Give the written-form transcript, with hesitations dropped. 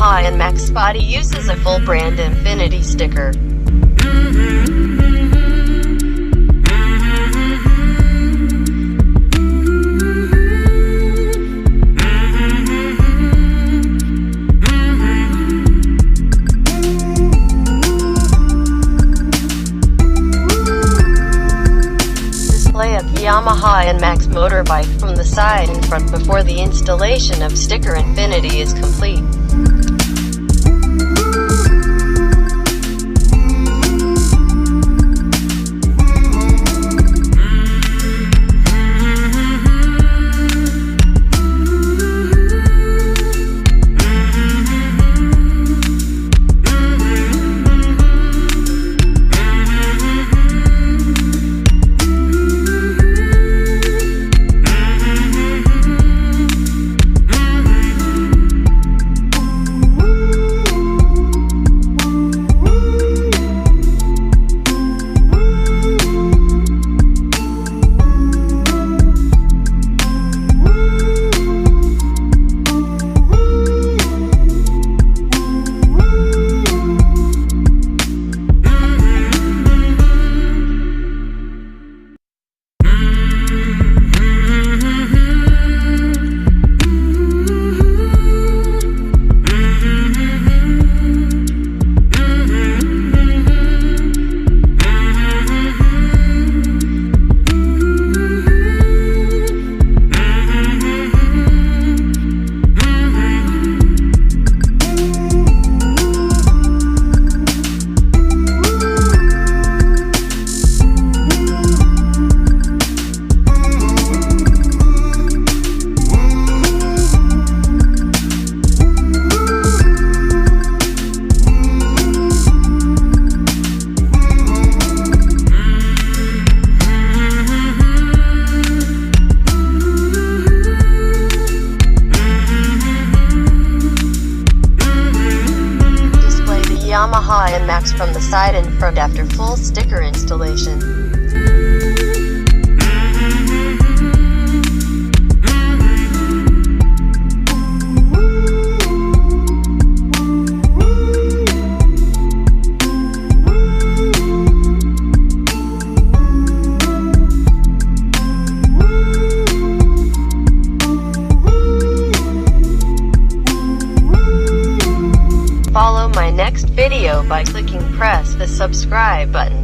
Yamaha Nmax body uses a full brand Infinity sticker. Display of Yamaha Nmax motorbike from the side and front before the installation of sticker Infinity is complete. Yamaha Nmax from the side and front after full sticker installation. Follow my next video by clicking press the subscribe button.